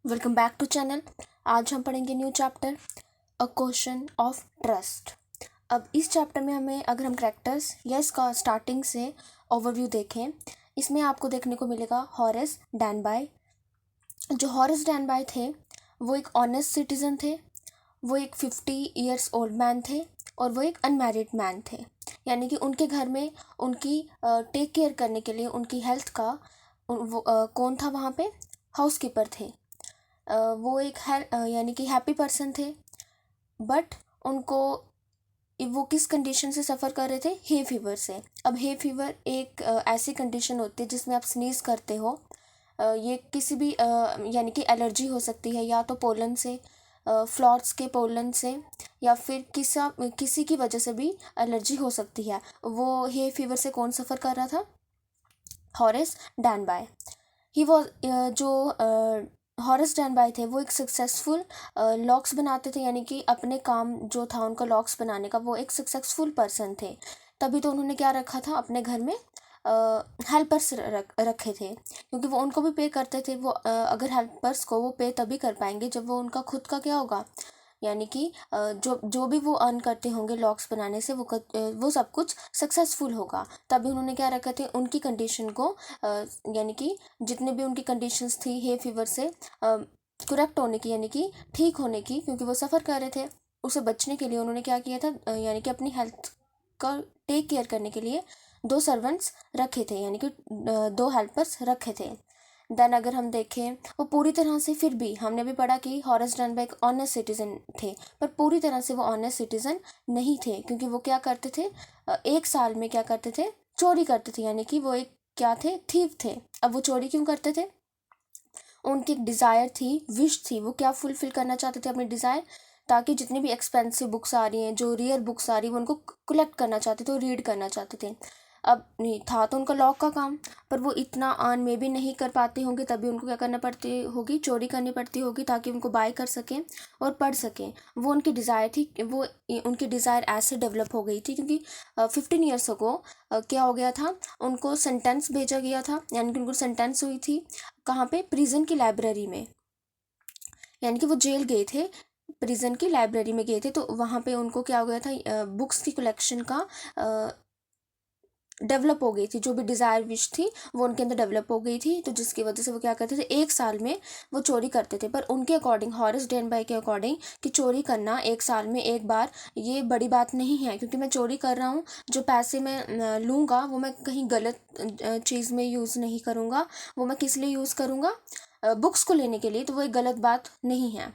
Welcome back to channel. आज हम पढ़ेंगे new chapter a question of trust. अब इस चैप्टर में हमें अगर हम कैरेक्टर्स या इसका स्टार्टिंग से ओवरव्यू देखें, इसमें आपको देखने को मिलेगा हॉरेस डैनबाय। जो हॉरेस डैनबाय थे वो एक ऑनेस्ट सिटीजन थे, वो एक 50 ईयर्स ओल्ड मैन थे और वो एक अनमैरिड मैन थे। यानी कि उनके घर में उनकी टेक केयर करने के लिए उनकी हेल्थ का कौन था वहाँ पे? हाउसकीपर थे। वो एक यानी कि हैप्पी पर्सन थे, बट उनको वो किस कंडीशन से सफ़र कर रहे थे? हे फीवर से। अब हे फीवर एक ऐसी कंडीशन होती है जिसमें आप स्नीज करते हो। ये किसी भी यानी कि एलर्जी हो सकती है, या तो पोलन से, फ्लॉट्स के पोलन से, या फिर किसी की वजह से भी एलर्जी हो सकती है। वो हे फीवर से कौन सफ़र कर रहा था? हॉरेस डैनबाय। ही वॉज जो हॉरेस डैनबाय थे वो एक सक्सेसफुल लॉक्स बनाते थे, यानी कि अपने काम जो था उनका लॉक्स बनाने का, वो एक सक्सेसफुल पर्सन थे। तभी तो उन्होंने क्या रखा था अपने घर में? हेल्पर्स रखे थे, क्योंकि वो उनको भी पे करते थे। वो अगर हेल्पर्स को वो पे तभी कर पाएंगे जब वो उनका खुद का क्या होगा, यानी कि जो जो भी वो अर्न करते होंगे लॉक्स बनाने से, वो सब कुछ सक्सेसफुल होगा। तभी उन्होंने क्या रखा थे उनकी कंडीशन को, यानी कि जितने भी उनकी कंडीशंस थी हे फीवर से करेक्ट होने की, यानी कि ठीक होने की, क्योंकि वो सफ़र कर रहे थे, उसे बचने के लिए उन्होंने क्या किया था, यानी कि अपनी हेल्थ का टेक केयर करने के लिए दो सर्वेंट्स रखे थे, यानी कि दो हेल्पर्स रखे थे। देन अगर हम देखें, वो पूरी तरह से, फिर भी हमने भी पढ़ा कि हॉरेस डैनबाय एक ऑनेस्ट सिटीजन थे, पर पूरी तरह से वो ऑनेस्ट सिटीजन नहीं थे, क्योंकि वो क्या करते थे? एक साल में क्या करते थे? चोरी करते थे, यानी कि वो एक क्या थे? थीव थे। अब वो चोरी क्यों करते थे? उनकी एक डिज़ायर थी, विश थी, वो क्या फुलफिल करना चाहते थे अपनी डिज़ायर, ताकि जितनी भी एक्सपेंसिव बुक्स आ रही हैं, जो रेयर बुक्स आ रही हैं, वो उनको कलेक्ट करना चाहते थे और रीड करना चाहते थे। अब नहीं था तो उनका लॉ का काम, पर वो इतना अर्न में भी नहीं कर पाते होंगे, तभी उनको क्या करना पड़ती होगी? चोरी करनी पड़ती होगी, ताकि उनको बाय कर सकें और पढ़ सकें। वो उनकी डिज़ायर थी, वो उनकी डिज़ायर ऐसे डेवलप हो गई थी, क्योंकि 15 ईयर्स को क्या हो गया था? उनको सेंटेंस भेजा गया था, यानी कि उनको सेंटेंस हुई थी कहाँ पे? प्रिजन की लाइब्रेरी में। यानी कि वो जेल गए थे, प्रिजन की लाइब्रेरी में गए थे, तो वहाँ पे उनको क्या हो गया था? बुक्स की कलेक्शन का डेवलप हो गई थी, जो भी डिज़ायर विश थी वो उनके अंदर डेवलप हो गई थी, तो जिसकी वजह से वो क्या करते थे? एक साल में वो चोरी करते थे। पर उनके अकॉर्डिंग, हॉरेस डैनबाय के अकॉर्डिंग, कि चोरी करना एक साल में एक बार ये बड़ी बात नहीं है, क्योंकि मैं चोरी कर रहा हूँ, जो पैसे मैं लूँगा वो मैं कहीं गलत चीज़ में यूज़ नहीं करूँगा, वो मैं किस लिए यूज़ करूँगा? बुक्स को लेने के लिए, तो वो एक गलत बात नहीं है।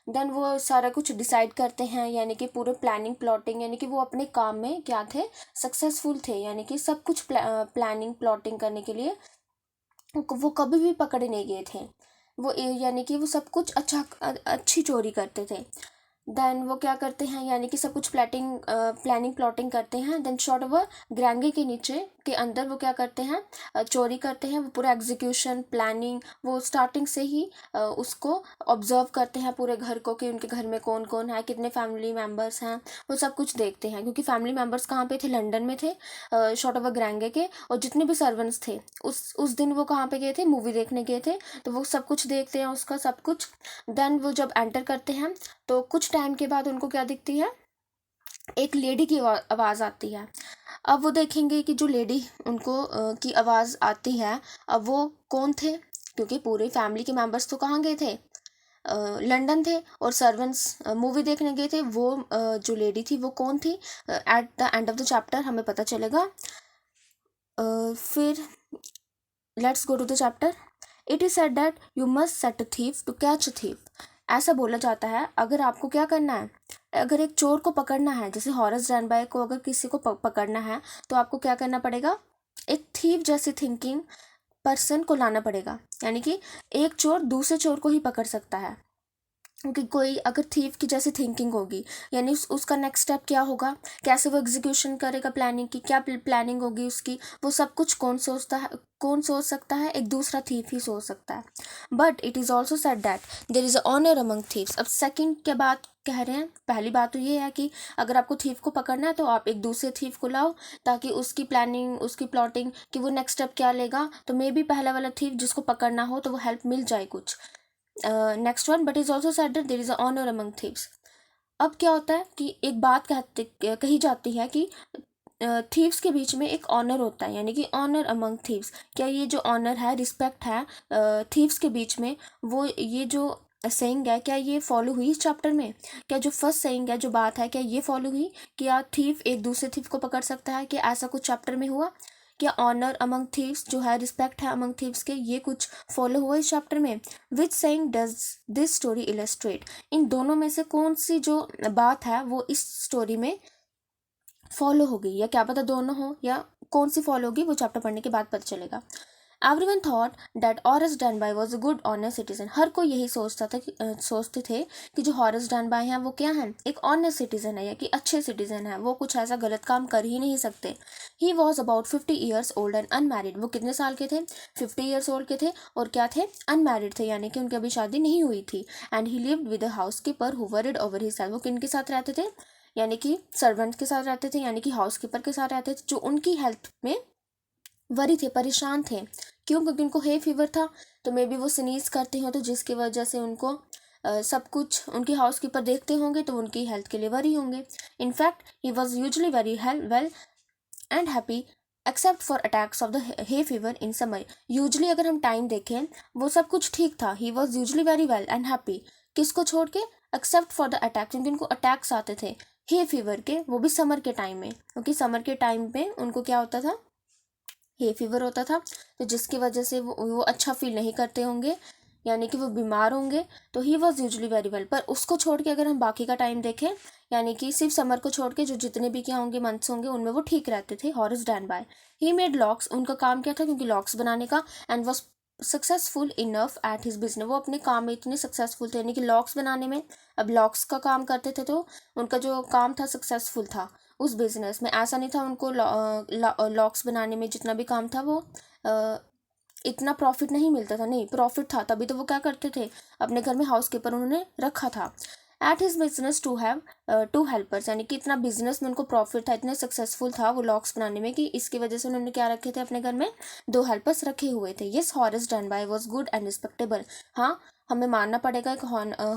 देन वो सारा कुछ डिसाइड करते हैं, यानी कि पूरे प्लानिंग प्लॉटिंग, यानी कि वो अपने काम में क्या थे? सक्सेसफुल थे, यानी कि सब कुछ प्लानिंग प्लॉटिंग करने के लिए वो कभी भी पकड़े नहीं गए थे। वो यानी कि वो सब कुछ अच्छी चोरी करते थे। देन वो क्या करते हैं, यानी कि सब कुछ प्लानिंग प्लॉटिंग करते हैं। देन शॉर्ट ओवर ग्रैंगे के नीचे के अंदर वो क्या करते हैं? चोरी करते हैं। वो पूरा एग्जीक्यूशन प्लानिंग वो स्टार्टिंग से ही उसको ऑब्जर्व करते हैं पूरे घर को, कि उनके घर में कौन कौन है, कितने फैमिली मेम्बर्स हैं, वो सब कुछ देखते हैं, क्योंकि फैमिली मेम्बर्स कहाँ पे थे? लंदन में थे, शॉर्ट ओवर ग्रैंगे के। और जितने भी सर्वेंट्स थे उस दिन वो कहाँ पे गए थे? मूवी देखने गए थे, तो वो सब कुछ देखते हैं उसका सब कुछ। देन वो जब एंटर करते हैं तो कुछ टाइम के बाद उनको क्या दिखती है? एक लेडी की आवाज़ आती है। अब वो देखेंगे कि जो लेडी उनको की आवाज़ आती है, अब वो कौन थे? क्योंकि पूरे फैमिली के मेंबर्स तो कहाँ गए थे? लंदन थे, और सर्वेंट्स मूवी देखने गए थे। वो जो लेडी थी वो कौन थी? At the end of the chapter हमें पता चलेगा। फिर let's go to the chapter. It is said that you must set a thief to catch a thief. ऐसा बोला जाता है, अगर आपको क्या करना है, अगर एक चोर को पकड़ना है, जैसे हॉरेस डैनबाय को अगर किसी को पकड़ना है, तो आपको क्या करना पड़ेगा? एक थीफ जैसी थिंकिंग पर्सन को लाना पड़ेगा, यानी कि एक चोर दूसरे चोर को ही पकड़ सकता है, क्योंकि कोई अगर थीफ की जैसी थिंकिंग होगी, यानी उसका नेक्स्ट स्टेप क्या होगा, कैसे वो एग्जीक्यूशन करेगा, प्लानिंग की क्या प्लानिंग होगी उसकी, वो सब कुछ कौन सोच सकता है? एक दूसरा थीफ ही सोच सकता है। But it is also said that there is honour among thieves. अब सेकंड के बाद कह रहे हैं, पहली बात तो ये है कि अगर आपको थीफ को पकड़ना है तो आप एक दूसरे थीफ को लाओ, ताकि उसकी प्लानिंग, उसकी प्लॉटिंग, कि वो नेक्स्ट स्टेप क्या लेगा, तो मे बी पहला वाला थीफ जिसको पकड़ना हो तो वो हेल्प मिल जाए कुछ। Next one, but is also said that there is a honour among thieves. अब क्या होता है कि एक बात कही जाती है कि थीव्स के बीच में एक ऑनर होता है, यानी कि ऑनर अमंग थीव्स। क्या ये जो ऑनर है, रिस्पेक्ट है थीव्स के बीच में, वो ये जो सेइंग है, क्या ये फॉलो हुई इस चैप्टर में? क्या जो फर्स्ट सेइंग है, जो बात है, क्या ये फॉलो हुई? क्या थीव एक दूसरे थीव को पकड़ सकता है? क्या ऐसा कुछ चैप्टर में हुआ? क्या ऑनर अमंग थीव्स जो है, रिस्पेक्ट है अमंग थीव्स के, ये कुछ फॉलो हुआ इस चैप्टर में? Which saying does this story illustrate? इन दोनों में से कौन सी जो बात है वो इस स्टोरी में फॉलो होगी? या क्या पता दोनों हो, या कौन सी फॉलो होगी वो चैप्टर पढ़ने के बाद पता चलेगा। Everyone thought that Horace Danby was a good honest citizen. हर कोई यही सोचता था कि सोचते थे कि जो हॉरेस डैनबाई हैं वो क्या हैं, एक ऑनेस्ट सिटीजन है, या कि अच्छे सिटीजन है, वो कुछ ऐसा गलत काम कर ही नहीं सकते। He was about 50 years old and unmarried. वो कितने साल के थे? 50 ईयर्स ओल्ड के थे, और क्या थे? अनमैरिड थे, यानी कि उनकी अभी शादी नहीं हुई थी। And he lived with a house keeper who worried over his self. वो किन के साथ रहते थे? यानी कि सर्वेंट के साथ रहते थे, यानी कि हाउस कीपर के साथ रहते थे, जो उनकी हेल्थ में वरी थे, परेशान थे। क्यों? क्योंकि उनको हे फीवर था, तो मे बी वो स्नीज करते हो, तो जिसकी वजह से उनको सब कुछ उनके हाउस कीपर देखते होंगे, तो उनकी हेल्थ के लिए वरी होंगे। In fact he was usually very well and happy except for attacks of the hay fever in summer. Usually अगर हम टाइम देखें, वो सब कुछ ठीक था। He was usually very well and happy, किसको छोड़ के? एक्सेप्ट फॉर द अटैक, क्योंकि उनको अटैक्स आते थे हे फीवर के, वो भी समर के टाइम में, क्योंकि समर के टाइम पे उनको क्या होता था? हे फीवर होता था, तो जिसकी वजह से वो अच्छा फील नहीं करते होंगे, यानी कि वो बीमार होंगे। तो he was usually very well. पर उसको छोड़ के अगर हम बाकी का टाइम देखें, यानी कि सिर्फ समर को छोड़ के जो जितने भी क्या होंगे मंथ्स होंगे, उनमें वो ठीक रहते थे। हॉरेस डैनबाय, ही मेड लॉक्स, उनका काम क्या था? क्योंकि लॉक्स बनाने का, and was successful enough eight his business. वो अपने काम में इतने सक्सेसफुल थे, यानी कि लॉक्स बनाने में। अब लॉक्स का काम करते थे, तो उनका जो काम था सक्सेसफुल था उस बिजनेस में। ऐसा नहीं था उनको लॉक्स बनाने में जितना भी काम था वो इतना प्रॉफिट नहीं मिलता था, नहीं प्रॉफिट था, तभी तो वो क्या करते थे, अपने घर में हाउस कीपर उन्होंने रखा था। At his business to have two helpers, यानी कि इतना बिजनेस में उनको प्रॉफिट था, इतने सक्सेसफुल था वो लॉक्स बनाने में, कि इसकी वजह से उन्होंने क्या रखे थे अपने घर में? 2 हेल्पर्स रखे हुए थे। Yes, Horace Danby was good and respectable. हाँ, हमें मानना पड़ेगा कि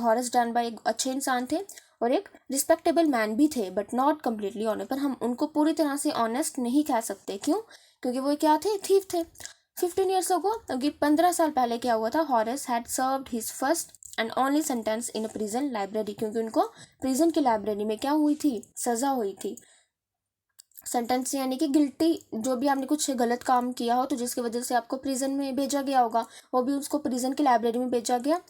हॉरेस डैनबाय एक अच्छे इंसान थे और एक रिस्पेक्टेबल मैन भी थे, बट नॉट कम्प्लीटली ऑनेस्ट। पर हम उनको पूरी तरह से ऑनेस्ट नहीं कह सकते। क्यों? क्योंकि वो क्या थे? थीफ थे। 15 ईयर्स अगो, क्योंकि 15 साल पहले क्या हुआ था? Horace had served his first and only sentence in a prison library. क्योंकि उनको प्रिजन की लाइब्रेरी में क्या हुई थी? सजा हुई थी। सेंटेंस यानी कि गिल्टी, जो भी आपने कुछ गलत काम किया हो, तो जिसकी वजह से आपको प्रिजन में भेजा गया होगा, वो भी उसको प्रिजन की लाइब्रेरी में भेजा गया।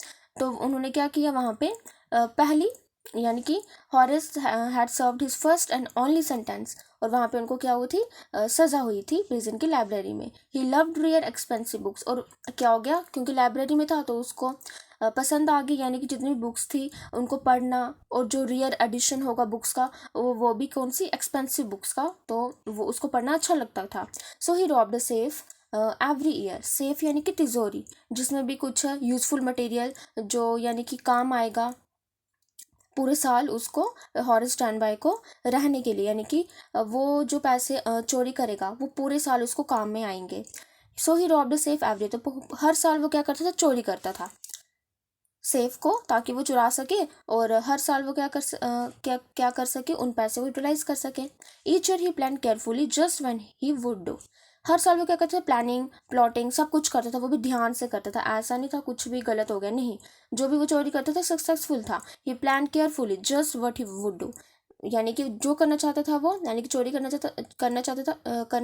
तो उन्होंने क्या किया वहाँ पे? पहली, यानी कि Horace had served his first and only sentence, और वहाँ पे उनको क्या हुई थी? सजा हुई थी प्रिजन की लाइब्रेरी में। He loved rear expensive books, और क्या हो गया? क्योंकि लाइब्रेरी में था तो उसको पसंद आ गई, यानी कि जितनी भी बुक्स थी उनको पढ़ना, और जो रियर एडिशन होगा बुक्स का, वो भी कौन सी? एक्सपेंसिव बुक्स का, तो वो उसको पढ़ना अच्छा लगता था। So he robbed a safe every year. Safe यानी कि तिजोरी, जिसमें भी कुछ यूजफुल मटेरियल जो यानी कि काम आएगा पूरे साल उसको, हॉरेस डैनबाय को रहने के लिए, यानी कि वो जो पैसे चोरी करेगा वो पूरे साल उसको काम में आएंगे। सो ही रॉब्ड सेफ एवरी, तो हर साल वो क्या करता था? चोरी करता था सेफ को, ताकि वो चुरा सके, और हर साल वो क्या कर सके? उन पैसे को यूटिलाइज कर सके। Each year he plan carefully just when he would do. हर साल वो क्या करता था? प्लानिंग, प्लॉटिंग, सब कुछ करता था, वो भी ध्यान से करता था। ऐसा नहीं था कुछ भी गलत हो गया, नहीं, जो भी वो चोरी करता था सक्सेसफुल था। He plan carefully just what he would do, यानी कि जो करना चाहता था वो, यानी कि चोरी करना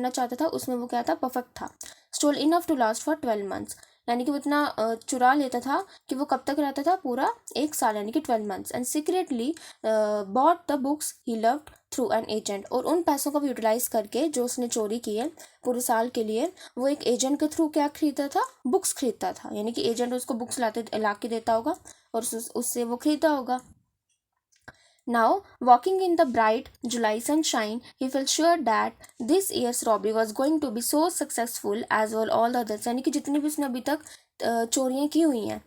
चाहता था उसमें वो क्या था? परफेक्ट था। Stole enough to last for 12 months, यानी कि वो इतना चुरा लेता था कि वो कब तक रहता था? पूरा 1 साल, यानी कि 12 months. And secretly bought the books he loved through an agent, और उन पैसों को भी यूटिलाइज करके जो उसने चोरी किए पूरे साल के लिए, वो एक एजेंट के थ्रू क्या खरीदता था? बुक्स खरीदता था, यानी कि एजेंट उसको बुक्स ला के देता होगा और उससे वो खरीदता होगा। Now, walking in the bright July sunshine, he felt sure that this year's robbery was going to be so successful as well all the others, यानी कि जितनी भी उसने अभी तक चोरियां की हुई हैं,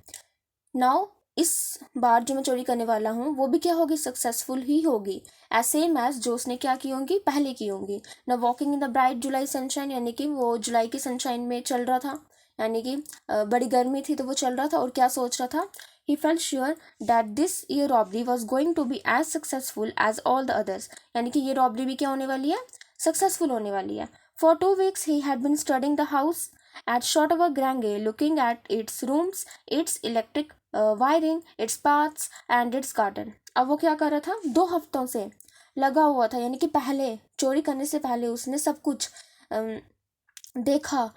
नाउ इस बार जो मैं चोरी करने वाला हूँ वो भी क्या होगी? सक्सेसफुल ही होगी, एज सेम एज जो उसने क्या की होंगी? पहले की होंगी। ना walking in the bright July sunshine, यानी कि वो जुलाई की सनशाइन में चल रहा था, यानी कि बड़ी गर्मी थी तो वो चल रहा था और क्या सोच रहा था, he felt sure that this year robbery was going to be as successful as all the others, यानी कि ये रॉबरी भी क्या होने वाली है, सक्सेसफुल होने वाली है. For 2 weeks he had been studying the house at Shotover Grange, looking at its rooms, its electric wiring, its paths and its garden. अब वो क्या कर रहा था, 2 हफ्तों से लगा हुआ था, यानी कि पहले चोरी करने से पहले उसने सब कुछ देखा,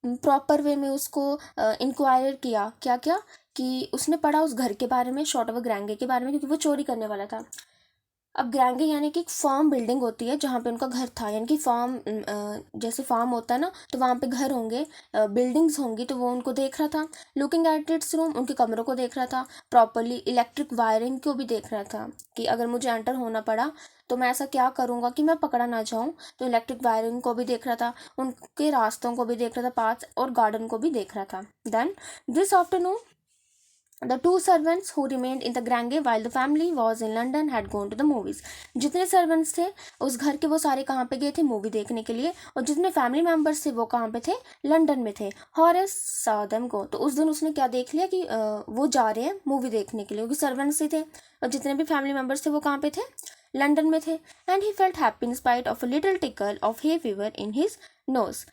प्रॉपर वे में उसको इंक्वायर किया, क्या क्या कि उसने पढ़ा उस घर के बारे में, शॉर्टवर ग्रैंगे के बारे में, क्योंकि वो चोरी करने वाला था. अब ग्रैंगे यानी कि एक फार्म बिल्डिंग होती है जहाँ पे उनका घर था, यानी कि फार्म जैसे फार्म होता है ना, तो वहाँ पे घर होंगे, बिल्डिंग्स होंगी, तो वो उनको देख रहा था. लुकिंग एट इट्स रूम, उनके कमरों को देख रहा था. प्रॉपरली इलेक्ट्रिक वायरिंग को भी देख रहा था कि अगर मुझे एंटर होना पड़ा तो मैं ऐसा क्या करूँगा कि मैं पकड़ा ना जाऊँ. तो इलेक्ट्रिक वायरिंग को भी देख रहा था, उनके रास्तों को भी देख रहा था, पाथ और गार्डन को भी देख रहा था. Then this afternoon The two servants who remained in the Grange while the family was in London had gone to the movies. जितने सर्वेंट्स थे उस घर के वो सारे कहाँ पे गए थे, मूवी देखने के लिए, और जितने फैमिली मेम्बर्स थे वो कहाँ पे थे, लंदन में थे. हॉरेस saw them go, तो उस दिन उसने क्या देख लिया कि वो जा रहे हैं मूवी देखने के लिए, क्योंकि सर्वेंट्स ही थे और जितने भी फैमिली मेम्बर्स थे वो कहाँ पे थे, लंदन में थे. And he felt happy in spite of a little tackle of hay fever in his nose.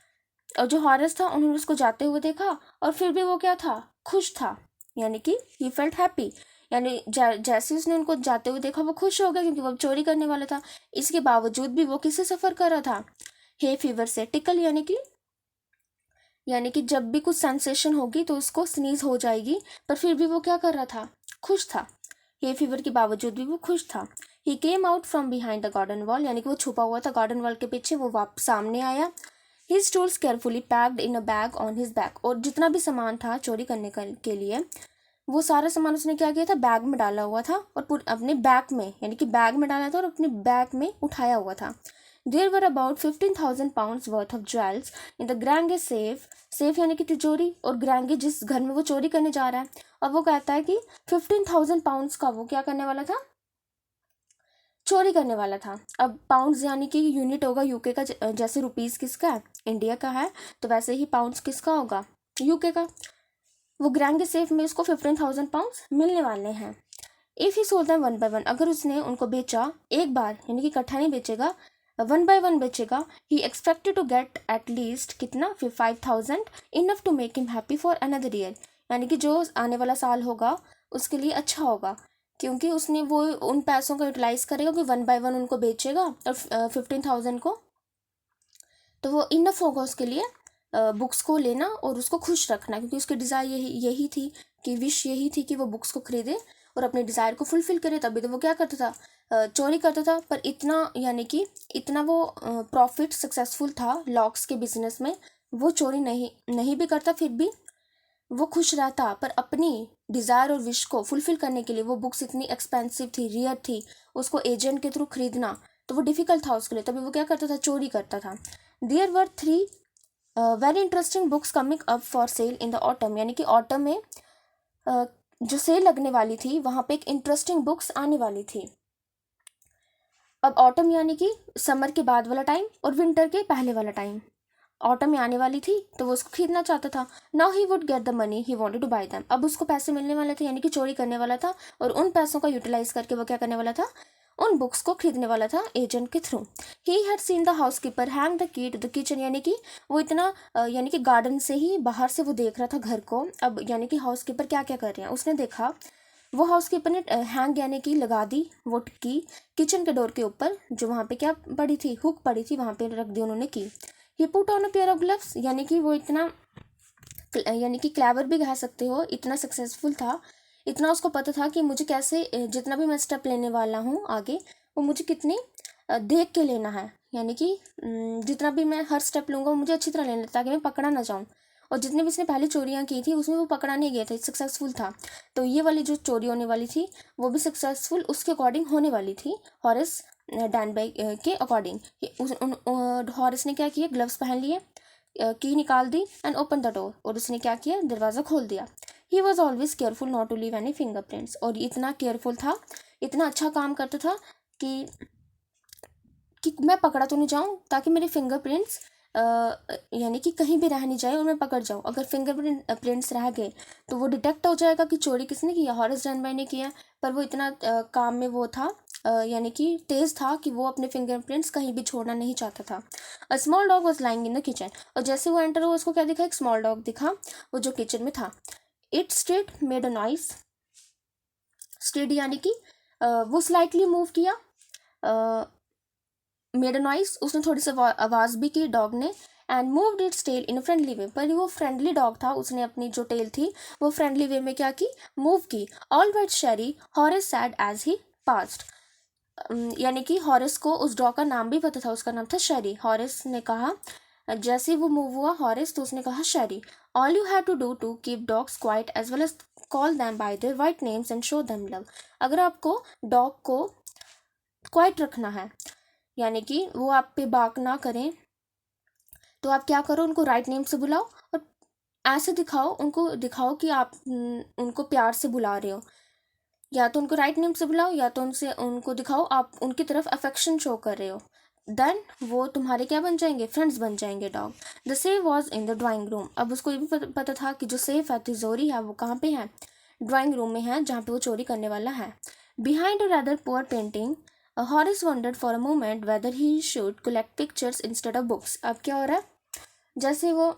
और जो हॉरेस था उन्होंने उसको जाते हुए देखा और फिर भी वो क्या था, खुश था, यानी कि ही फेल्ट हैप्पी, यानी जैसे उसने उनको जाते हुए देखा वो खुश हो गया क्योंकि वो चोरी करने वाला था. इसके बावजूद भी वो किससे सफ़र कर रहा था, हे फीवर से. टिकल यानी कि जब भी कुछ सेंसेशन होगी तो उसको स्नीज हो जाएगी, पर फिर भी वो क्या कर रहा था, खुश था. हे फीवर के बावजूद भी वो खुश था. He came out from behind the garden wall, यानी कि वो छुपा हुआ था गार्डन वॉल के पीछे, वो वापस सामने आया. His tools carefully packed in a bag on his back, और जितना भी सामान था चोरी करने के लिए वो सारा सामान उसने क्या किया था, बैग में डाला हुआ था और अपने बैग में, यानी कि बैग में डाला था और अपने बैग में उठाया हुआ था. There were about 15,000 pounds worth of jewels in the Grange safe. Safe यानी कि तिजोरी, और ग्रैंगे जिस घर में वो चोरी करने जा रहा है, अब वो कहता है कि 15,000 pounds का वो क्या करने वाला था, चोरी करने वाला था. अब पाउंड्स यानी कि यूनिट होगा यूके का, जैसे रुपीस किसका है, इंडिया का है, तो वैसे ही पाउंड्स किसका होगा, यूके का. वो ग्रैंगे सेफ में उसको 15,000 pounds मिलने वाले हैं. If he sold them one by one, अगर उसने उनको बेचा एक बार, यानी कि इकट्ठा नहीं बेचेगा, वन बाय वन बेचेगा, he expected to get at least कितना, 5,000, enough to make him happy for another year, यानी कि जो आने वाला साल होगा उसके लिए अच्छा होगा, क्योंकि उसने वो उन पैसों का यूटिलाइज करेगा कि वन बाय वन उनको बेचेगा और 15,000 को, तो वो इनफ होगा उसके लिए बुक्स को लेना और उसको खुश रखना, क्योंकि उसकी डिज़ायर यही थी कि विश यही थी कि वो बुक्स को खरीदे और अपने डिज़ायर को फुलफिल करे. तभी तो वो क्या करता था, चोरी करता था. पर इतना, यानी कि इतना वो प्रॉफिट सक्सेसफुल था लॉक्स के बिजनेस में, वो चोरी नहीं भी करता, फिर भी वो खुश रहता. पर अपनी डिज़ायर और विश को फुलफिल करने के लिए वो बुक्स इतनी एक्सपेंसिव थी, रियर थी, उसको एजेंट के थ्रू खरीदना तो वो डिफ़िकल्ट था उसके लिए, तभी वो क्या करता था, चोरी करता था. There were 3 very interesting books coming up for sale in the autumn, यानी कि ऑटम में जो सेल लगने वाली थी वहाँ पे एक इंटरेस्टिंग बुक्स आने वाली थी. अब ऑटम यानी कि समर के बाद वाला टाइम और विंटर के पहले वाला टाइम, ऑटम में आने वाली थी तो वो उसको खरीदना चाहता था. Now he would get the money he wanted to buy them, अब उसको पैसे मिलने वाले थे, यानी कि चोरी करने वाला था और उन पैसों का यूटिलाइज करके वो क्या करने वाला था, उन बुक्स को खरीदने वाला था एजेंट के थ्रू. He had seen the housekeeper hang the key to the kitchen, यानी कि वो इतना यानी कि गार्डन से ही बाहर से वो देख रहा था घर को. अब यानी कि हाउसकीपर क्या क्या कर रहे हैं उसने देखा, वो हाउसकीपर ने हैंग यानी कि लगा दी वो की किचन के डोर के ऊपर, जो वहाँ पे क्या पड़ी थी, हुक पड़ी थी, वहाँ पे रख दी उन्होंने की. He put on a pair of gloves, यानी कि वो इतना, यानी कि क्लेवर भी कह सकते हो, इतना सक्सेसफुल था, इतना उसको पता था कि मुझे कैसे जितना भी मैं स्टेप लेने वाला हूँ आगे, वो मुझे कितनी देख के लेना है, यानी कि जितना भी मैं हर स्टेप लूँगा वो मुझे अच्छी तरह लेना ताकि मैं पकड़ा ना जाऊँ. और जितने भी उसने पहले चोरियाँ की थी उसमें वो पकड़ा नहीं गया था, सक्सेसफुल था. तो ये वाली जो चोरी होने वाली थी वो भी सक्सेसफुल उसके अकॉर्डिंग होने वाली थी, हॉरेस डैनबर्ग के अकॉर्डिंग. हॉरेस ने क्या किया, ग्लव्स पहन लिए, की निकाल दी एंड ओपन द डोर, और उसने क्या किया, दरवाज़ा खोल दिया. He was always careful not to leave any fingerprints, और इतना केयरफुल था, इतना अच्छा काम करता था कि मैं पकड़ा तो नहीं जाऊँ ताकि मेरे फिंगरप्रिंट्स यानी कि कहीं भी रह नहीं जाए, उनमें पकड़ जाओ। अगर प्रिंट्स रह गए तो वो डिटेक्ट हो जाएगा कि चोरी किसने किया, हॉरेस रनबाई ने किया। पर वो इतना काम में वो था, यानी कि तेज था कि वो अपने फिंगरप्रिंट्स कहीं भी छोड़ना नहीं चाहता था। A small dog was lying in the kitchen, और जैसे वो एंटर हुआ उसको क्या दिखा, एक स्मॉल डॉग दिखा वो जो किचन में था। It stirred made a noise, stirred यानी कि वो स्लाइटली मूव किया, मेड अ नॉइस, उसने थोड़ी सी आवाज़ भी की डॉग ने। And moved its tail in friendly way, पर वो फ्रेंडली डॉग था, उसने अपनी जो टेल थी वो फ्रेंडली वे में क्या की, मूव की। All right Sherry, Horace said as he passed, यानी कि हॉरेस को उस डॉग का नाम भी पता था, उसका नाम था शेरी। हॉरेस ने कहा, जैसे ही वो मूव हुआ हॉरेस, तो उसने कहा Sherry, all you have to do to keep dogs quiet as well as call them by their right names and show them love. अगर आपको डॉग को क्वाइट रखना है, यानी कि वो आप पे बाक ना करें, तो आप क्या करो, उनको राइट नेम से बुलाओ और ऐसे दिखाओ, उनको दिखाओ कि आप उनको प्यार से बुला रहे हो। या तो उनको राइट नेम से बुलाओ, या तो उनको दिखाओ आप उनकी तरफ अफेक्शन शो कर रहे हो। देन वो तुम्हारे क्या बन जाएंगे, फ्रेंड्स बन जाएंगे dog. The safe was in the drawing room, अब उसको ये भी पता था कि जो सेफ है, तिजोरी है, वो कहाँ पे है, ड्राइंग रूम में है, जहाँ पे वो चोरी करने वाला है। Behind a rather poor painting, Horace wondered for a moment whether he should collect pictures instead of books। अब क्या हो रहा है, जैसे वो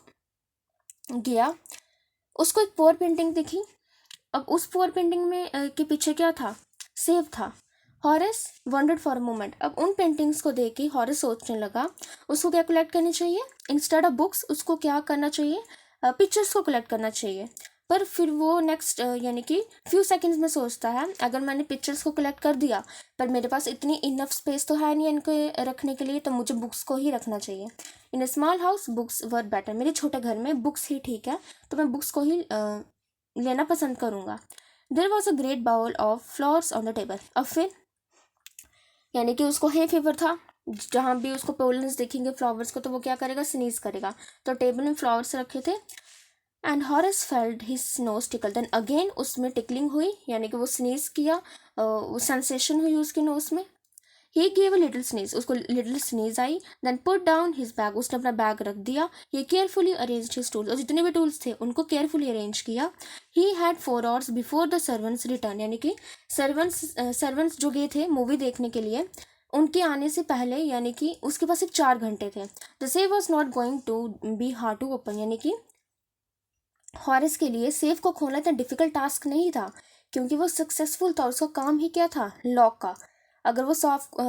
गया उसको एक पुअर पेंटिंग दिखी। अब उस पुअर पेंटिंग में के पीछे क्या था, सेव था। Horace wondered for a moment, अब उन पेंटिंग्स को देख के हॉरेस सोचने लगा उसको क्या कलेक्ट करनी चाहिए, इंस्टेड ऑफ बुक्स उसको क्या करना चाहिए, पिक्चर्स को कलेक्ट करना चाहिए। पर फिर वो नेक्स्ट यानी कि फ्यू सेकंड्स में सोचता है, अगर मैंने पिक्चर्स को कलेक्ट कर दिया पर मेरे पास इतनी इनफ स्पेस तो है नहीं इनको रखने के लिए, तो मुझे बुक्स को ही रखना चाहिए। In a small house books were better, मेरे छोटे घर में बुक्स ही ठीक है, तो मैं बुक्स को ही लेना पसंद करूँगा। There was a great bowl of flowers on the table, अब फिर यानी कि उसको हे फीवर था, जहाँ भी उसको पोलन्स दिखेंगे फ्लावर्स को तो वो क्या करेगा, स्नीज करेगा। तो टेबल में फ्लावर्स रखे थे। And Horace felt his nose tickle, then again उसमें टिकलिंग हुई, यानी कि वो स्नीज किया, वो सेंसेशन हुई उसके नोज में। He gave a little sneeze, उसको लिटिल स्नीज आई। Then put down his bag, उसने अपना बैग रख दिया। He carefully arranged his tools, और जितने भी टूल्स थे उनको केयरफुली अरेंज किया। He had 4 hours before the servants return, यानी कि सर्वेंट्स जो गए थे मूवी देखने के लिए, उनके आने से पहले, यानी कि उसके पास सिर्फ 4 घंटे थे। The safe was not going to be hard to open, यानी कि हॉरिस के लिए सेफ को खोलना इतना डिफिकल्ट टास्क नहीं था, क्योंकि वो सक्सेसफुल था, उसका काम ही क्या था, लॉक का। अगर वो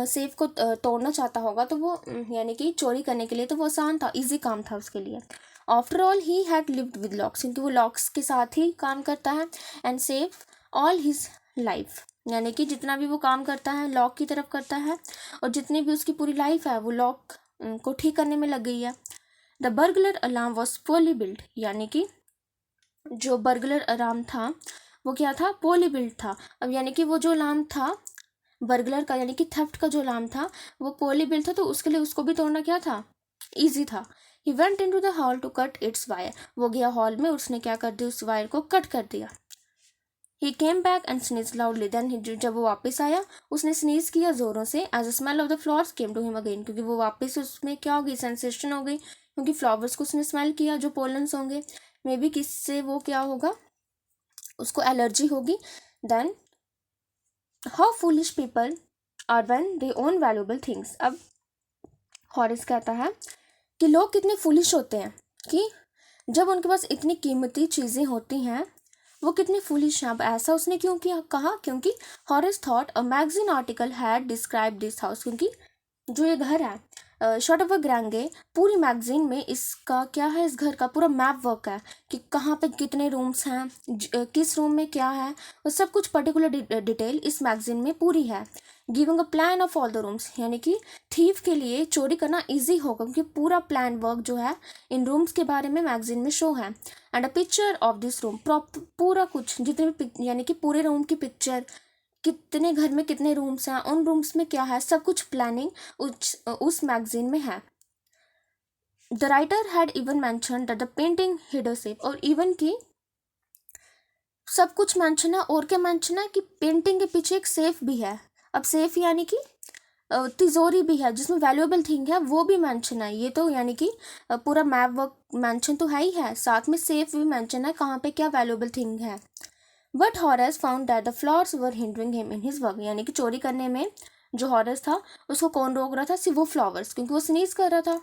सेफ को तोड़ना चाहता होगा तो वो यानी कि चोरी करने के लिए तो वो आसान था, इजी काम था उसके लिए। After all he had lived with locks, क्योंकि वो लॉक्स के साथ ही काम करता है। And safe all his life, यानी कि जितना भी वो काम करता है लॉक की तरफ करता है, और जितनी भी उसकी पूरी लाइफ है वो लॉक को ठीक करने में लग गई है। The burglar alarm was poorly build, यानी कि जो बर्गलर अलार्म था वो क्या था, पोअरली बिल्ड था। अब यानी कि वो जो अलार्म था बर्गलर का, यानी कि थेफ्ट का जो अलार्म था वो पोअरली बिल्ड था, तो उसके लिए उसको भी तोड़ना क्या था, ईजी था। He went into the hall to cut its wire, वो गया हॉल में, उसने क्या कर दिया, उस वायर को कट कर दिया। He came back and sneeze loudly, then जब वो वापस आया उसने स्नीज किया जोरों से। As a smell of the flowers came to him again, क्योंकि वो वापस उसमें क्या हो गई, सेंसेशन हो गई, क्योंकि फ्लावर्स को उसने स्मेल किया जो पोलन्स होंगे, मे बी किससे वो क्या होगा, उसको एलर्जी होगी। Then how foolish people are when they own valuable things, अब हॉरिस कहता है कि लोग कितने फूलिश होते हैं, कि जब उनके पास इतनी कीमती चीज़ें होती हैं वो कितने फूलिश हैं। अब ऐसा उसने क्यों किया, कहा क्योंकि हॉरिस thought a magazine article had describe this house, क्योंकि जो ये घर है शॉर्ट ऑफ अ ग्रैंगे, पूरी मैगजीन में इसका क्या है, इस घर का पूरा मैप वर्क है कि कहाँ पे कितने रूम्स हैं, किस रूम में क्या है, और सब कुछ पर्टिकुलर डिटेल इस मैगजीन में पूरी है। Giving a plan of all the rooms, यानी कि थीफ के लिए चोरी करना इजी होगा, क्योंकि पूरा प्लान वर्क जो है इन रूम्स के बारे में मैगजीन में शो है। And a picture of this room, पूरा कुछ जितने भी यानी कि पूरे रूम की पिक्चर, कितने घर में कितने रूम्स हैं, उन रूम्स में क्या है, सब कुछ प्लानिंग उस मैगजीन में है। The writer had even mentioned that the painting hid a safe, और इवन की सब कुछ मेंशन है, और क्या मेंशन है कि पेंटिंग के पीछे एक सेफ भी है। अब सेफ यानी कि तिजोरी भी है जिसमें वैल्यूएबल थिंग है वो भी मेंशन है। ये तो यानी कि पूरा मैप वर्क मेंशन तो है ही है, साथ में सेफ भी मेंशन है कहाँ पे क्या वैल्यूएबल थिंग है। But Horace found that the floors were hindering him in his work, यानी कि चोरी करने में जो हॉरेस था उसको कौन रोक रहा था? सिर्फ वो फ्लावर्स, क्योंकि वो स्नीज कर रहा था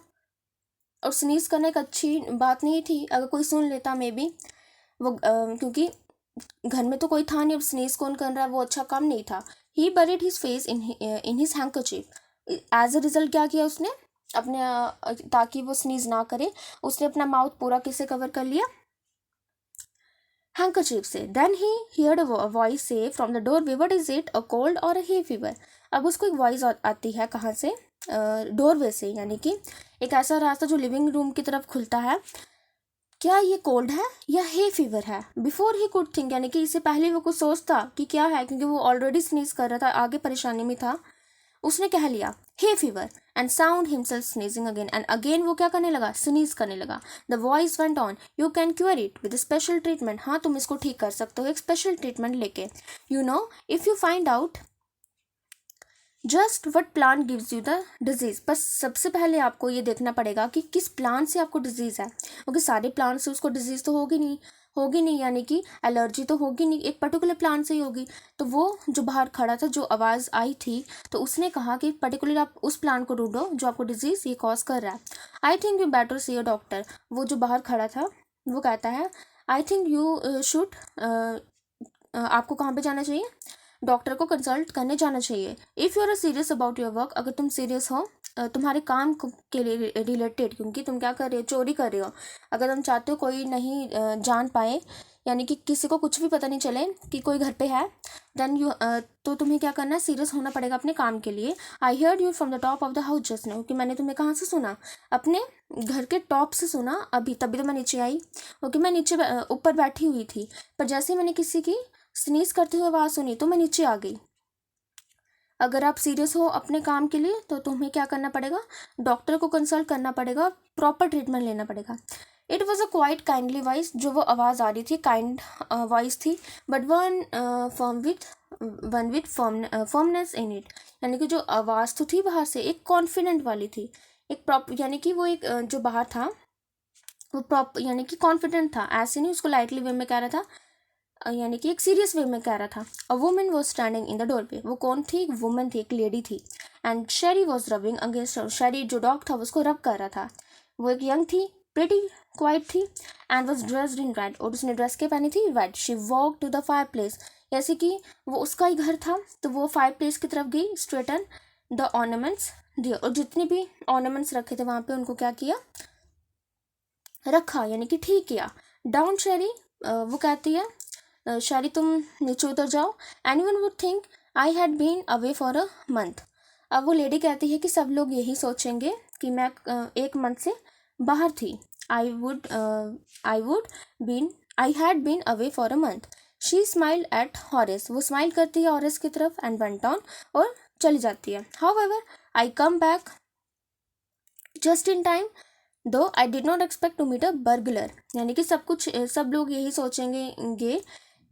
और स्नीज करना एक अच्छी बात नहीं थी। अगर कोई सुन लेता मे बी वो क्योंकि घर में तो कोई था नहीं, अब स्नीज कौन कर रहा है, वो अच्छा काम नहीं था। He buried his face in his handkerchief. As a result क्या किया उसने अपने ताकि वो स्नीज ना करे, उसने अपना माउथ पूरा किससे कवर कर लिया? हैंकरचीफ से। Then he heard a voice say from the doorway, what is it, a cold or a hay fever. अब उसको एक वॉइस आती है कहाँ से? डोरवे से, यानी कि एक ऐसा रास्ता जो लिविंग रूम की तरफ खुलता है। क्या ये कोल्ड है या हे फीवर है? बिफोर ही कुड थिंक, यानी कि इससे पहले वो कुछ सोचता कि क्या है, क्योंकि वो ऑलरेडी स्नीज कर रहा था, आगे परेशानी में था, उसने कह लिया hay fever and sound himself sneezing again and again. वो क्या करने लगा? स्नीज करने लगा। The voice went on, you can cure it with special treatment. हाँ, तुम इसको ठीक कर सकते हो एक स्पेशल ट्रीटमेंट लेके। You know if you find out just what plant gives you the disease. बस सबसे पहले आपको ये देखना पड़ेगा कि किस प्लांट से आपको डिजीज है, क्योंकि सारे प्लांट से उसको डिजीज तो होगी नहीं, यानी कि एलर्जी तो होगी नहीं, एक पर्टिकुलर प्लांट से ही होगी। तो वो जो बाहर खड़ा था, जो आवाज़ आई थी, तो उसने कहा कि पर्टिकुलर आप उस प्लांट को ढूंढो जो आपको डिजीज ये कॉज कर रहा है। I think you better C a doctor. वो जो बाहर खड़ा था वो कहता है आई थिंक यू शुड, आपको कहाँ पे जाना चाहिए? डॉक्टर को कंसल्ट करने जाना चाहिए। If you are serious about your work, अगर तुम सीरियस हो तुम्हारे काम के लिए रिलेटेड, क्योंकि तुम क्या कर रहे हो? चोरी कर रहे हो। अगर तुम चाहते हो कोई नहीं जान पाए, यानी कि किसी को कुछ भी पता नहीं चले कि कोई घर पे है, देन यू तो तुम्हें क्या करना है? सीरियस होना पड़ेगा अपने काम के लिए। आई heard you from the top of the house just now, कि मैंने तुम्हें कहाँ से सुना? अपने घर के टॉप से सुना अभी, तभी तो मैं नीचे आई, क्योंकि मैं नीचे ऊपर बैठी हुई थी, पर जैसे ही मैंने किसी की स्नीज करते हुए आवाज़ सुनी तो मैं नीचे आ गई। अगर आप सीरियस हो अपने काम के लिए तो तुम्हें क्या करना पड़ेगा? डॉक्टर को कंसल्ट करना पड़ेगा, प्रॉपर ट्रीटमेंट लेना पड़ेगा। It was a quite kindly voice, जो वो आवाज़ आ रही थी काइंड वॉइस थी, but one with firmness in it, यानी कि जो आवाज़ तो थी बाहर से एक कॉन्फिडेंट वाली थी, एक प्रॉपर, यानी कि वो एक जो बाहर था वो प्रॉपर यानी कि कॉन्फिडेंट था, ऐसे नहीं उसको लाइटली वे में कह रहा था, यानी कि एक सीरियस वे में कह रहा था। A woman was standing in the door पे। वो कौन थी? एक वुमन थी, एक लेडी थी। And Sheri was rubbing against her. शेरी जो डॉग था उसको रब कर रहा था। वो एक यंग थी, प्रिटी क्वाइट थी, and was dressed in red, और उसने ड्रेस के पहनी थी red. She walk to the fireplace, जैसे कि वो उसका ही घर था, तो वो फायर प्लेस की तरफ गई। स्ट्रेटन द ऑर्नामेंट्स दिए, और जितने भी ऑर्नामेंट्स रखे थे वहाँ पे उनको क्या किया? रखा, यानी कि ठीक किया। डाउन शेरी, वो कहती है शारी तुम नीचे उतर जाओ। Anyone would think I had been away for a month. अब वो लेडी कहती है कि सब लोग यही सोचेंगे कि मैं एक मंथ से बाहर थी। I had been away for a month. She smiled at Horace, वो स्माइल करती है हॉरेस की तरफ, एंड वेंट ऑन, और चली जाती है। However I came back just in time though I did not expect to meet a burglar, यानी कि सब लोग यही सोचेंगे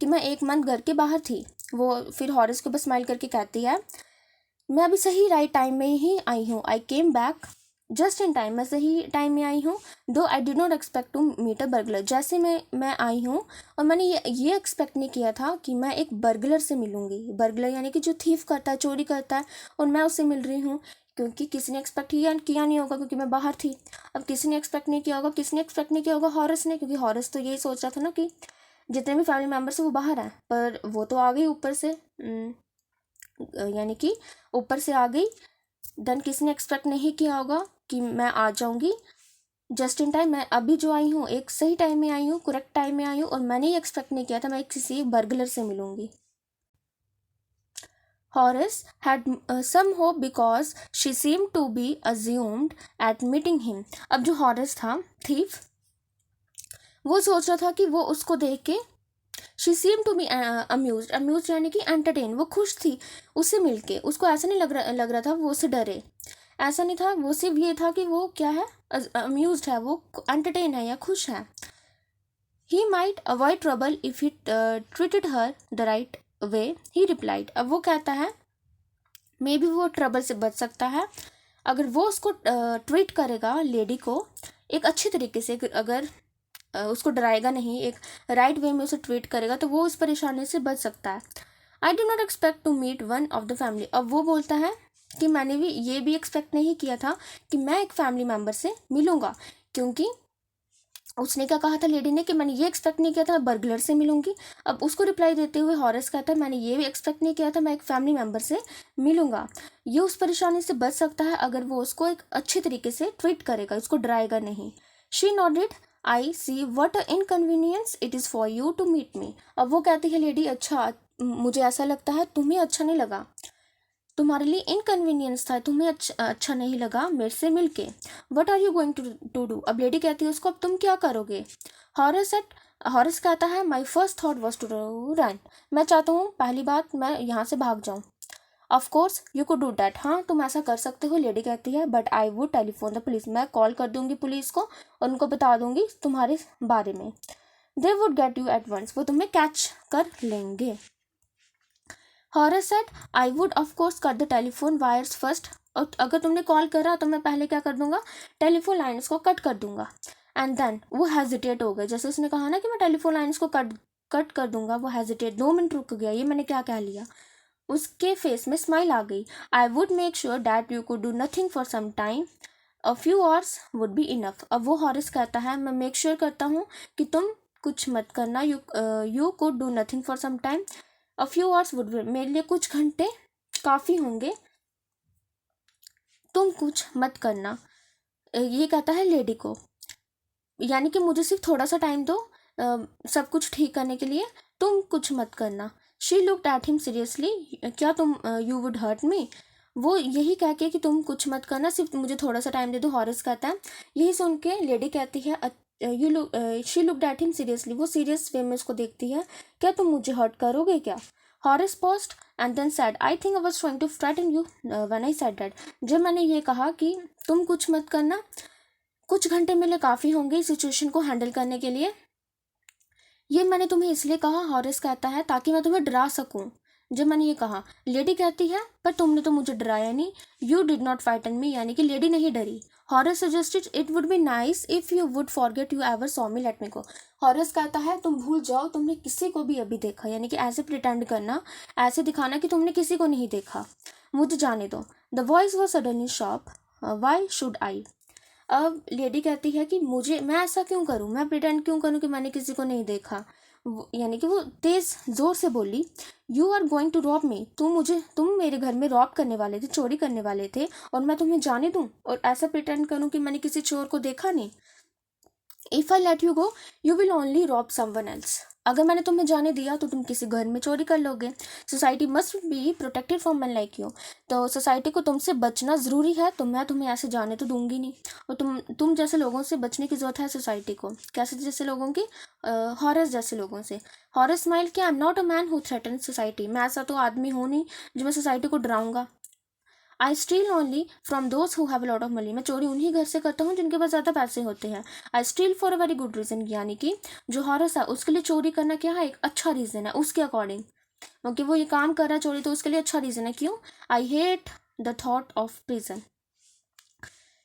कि मैं एक मंथ घर के बाहर थी। वो फिर हॉरेस को बस स्माइल करके कहती है मैं अभी सही राइट टाइम में ही आई हूँ। I came back just in time, मैं सही टाइम में आई हूँ। Though I did not expect to meet a burglar, जैसे मैं आई हूँ और मैंने ये एक्सपेक्ट नहीं किया था कि मैं एक बर्गलर से मिलूंगी। बर्गलर यानी कि जो थीफ करता है, चोरी करता है, और मैं उससे मिल रही हूँ, क्योंकि किसी ने एक्सपेक्ट किया नहीं होगा, क्योंकि मैं बाहर थी। अब किसी ने एक्सपेक्ट नहीं किया होगा? हॉरेस ने, क्योंकि हॉरेस तो यही सोच रहा था ना कि जितने भी फैमिली मेम्बर्स हैं वो बाहर हैं, पर वो तो आ गई ऊपर से, यानी कि ऊपर से आ गई। देन किसी ने एक्सपेक्ट नहीं किया होगा कि मैं आ जाऊंगी जस्ट इन टाइम। मैं अभी जो आई हूँ एक सही टाइम में आई हूँ, करेक्ट टाइम में आई हूँ, और मैंने ये एक्सपेक्ट नहीं किया था मैं किसी बर्गलर से मिलूंगी। Horace had some hope because she seemed to be assumed at meeting him. अब जो हॉरेस था थीफ, वो सोच रहा था कि वो उसको देख के she seem to be amuse यानी कि एंटरटेन, वो खुश थी उससे मिलके। उसको ऐसा नहीं लग रहा था वो उससे डरे, ऐसा नहीं था। वो सिर्फ ये था कि वो क्या है? अम्यूज है, वो एंटरटेन है या खुश है। He might avoid trouble if he treated her the right way, he replied. अब वो कहता है मे बी वो ट्रबल से बच सकता है अगर वो उसको ट्रीट करेगा, लेडी को एक अच्छी तरीके से। अगर उसको डराएगा नहीं, एक राइट वे में उसे ट्रीट करेगा, तो वो उस परेशानी से बच सकता है। I do not expect to meet one of the family. अब वो बोलता है कि मैंने भी ये भी एक्सपेक्ट नहीं किया था कि मैं एक फैमिली मेम्बर से मिलूंगा, क्योंकि उसने क्या कहा था लेडी ने कि मैंने ये एक्सपेक्ट नहीं किया था मैं बर्गलर से मिलूंगी। अब उसको रिप्लाई देते हुए हॉरेस कहता है मैंने ये भी एक्सपेक्ट नहीं किया था मैं एक फैमिली मेम्बर से मिलूंगा। ये उस परेशानी से बच सकता है अगर वो उसको एक अच्छे तरीके से ट्रीट करेगा, उसको डराएगा नहीं। She nodded, I see what a inconvenience it is for you to meet me. अब वो कहती है लेडी, अच्छा मुझे ऐसा लगता है तुम्हें अच्छा नहीं लगा, तुम्हारे लिए इनकन्वीनियंस था, तुम्हें अच्छा नहीं लगा मेरे से मिलके। What are you going to do. अब लेडी कहती है उसको अब तुम क्या करोगे। हॉरेस कहता है my first thought was to run. मैं चाहता हूँ पहली बात मैं यहाँ से भाग जाऊँ। Of course you could do that, हाँ तुम ऐसा कर सकते हो। लेडी कहती है but I would telephone the police, मैं कॉल कर दूंगी पुलिस को और उनको बता दूंगी तुम्हारे बारे में। They would get you at once, वो तुम्हें कैच कर लेंगे। Horace said I would of course cut the telephone wires first, और अगर तुमने कॉल करा तो मैं पहले क्या कर दूंगा, टेलीफोन लाइन्स को कट कर दूंगा। एंड देन वो हेजिटेट हो गए, जैसे उसने कहा ना कि मैं टेलीफोन लाइन्स को कट कर दूंगा, वो हेजिटेट 2 मिनट रुक गया, ये मैंने क्या कह लिया। उसके फेस में स्माइल आ गई। I would make sure that you could do nothing for some time, a few hours would be enough. अब वो हॉरेस कहता है मैं मेक श्योर करता हूँ कि तुम कुछ मत करना, you could do nothing for some time, a few hours would be, मेरे लिए कुछ घंटे काफ़ी होंगे, तुम कुछ मत करना। ये कहता है लेडी को, यानी कि मुझे सिर्फ थोड़ा सा टाइम दो सब कुछ ठीक करने के लिए, तुम कुछ मत करना। She looked at him seriously, क्या तुम यू वुड हर्ट मी। वो यही कह के कि तुम कुछ मत करना, सिर्फ मुझे थोड़ा सा टाइम दे दो, हॉरेस कहता है। यही सुन के लेडी कहती है she looked at him seriously, वो सीरियस वे में उसको देखती है, क्या तुम मुझे हर्ट करोगे क्या। Horace paused and then said I think I was trying to frighten you when I said that. जब मैंने ये कहा कि तुम कुछ मत करना, कुछ घंटे मेरे लिए काफ़ी होंगे इस सिचुएशन को हैंडल करने के लिए, ये मैंने तुम्हें इसलिए कहा, हॉरेस कहता है, ताकि मैं तुम्हें डरा सकूं। जब मैंने ये कहा, लेडी कहती है पर तुमने तो मुझे डराया नहीं, यू डिड नॉट फ्राइटन मी, यानी कि लेडी नहीं डरी। Horace suggested it would be nice if you would forget you ever saw me, let me go. Horace कहता है तुम भूल जाओ तुमने किसी को भी अभी देखा, यानी कि ऐसे प्रिटेंड करना, ऐसे दिखाना कि तुमने किसी को नहीं देखा, मुझे जाने दो। The voice was suddenly shop, why should I. अब लेडी कहती है कि मुझे, मैं ऐसा क्यों करूं, मैं प्रिटेंड क्यों करूं कि मैंने किसी को नहीं देखा। यानी कि वो तेज जोर से बोली, you are going to rob me, तुम मेरे घर में रॉब करने वाले थे, चोरी करने वाले थे, और मैं तुम्हें जाने दूं और ऐसा प्रिटेंड करूं कि मैंने किसी चोर को देखा नहीं। If I let you go you will only rob someone else, अगर मैंने तुम्हें जाने दिया तो तुम किसी घर में चोरी कर लोगे। Society must be protected from man like you, तो सोसाइटी को तुमसे बचना ज़रूरी है, तो मैं तुम्हें ऐसे जाने तो दूंगी नहीं, और तुम जैसे लोगों से बचने की ज़रूरत है सोसाइटी को। कैसे जैसे लोगों की, हॉरेस जैसे लोगों से। हॉरेस स्माइल कि I am not a man who threaten society, मैं ऐसा तो आदमी हूँ नहीं जो मैं सोसाइटी को डराऊंगा। I steal only from those who have a lot of money, मैं चोरी उन्हीं घर से करता हूँ जिनके पास ज़्यादा पैसे होते हैं। I steal for a very good reason, यानी कि जो हॉरेस है उसके लिए चोरी करना क्या है, एक अच्छा रीज़न है उसके अकॉर्डिंग, क्योंकि वो ये काम कर रहा है चोरी, तो उसके लिए अच्छा रीज़न है। क्यों, I hate the thought of prison,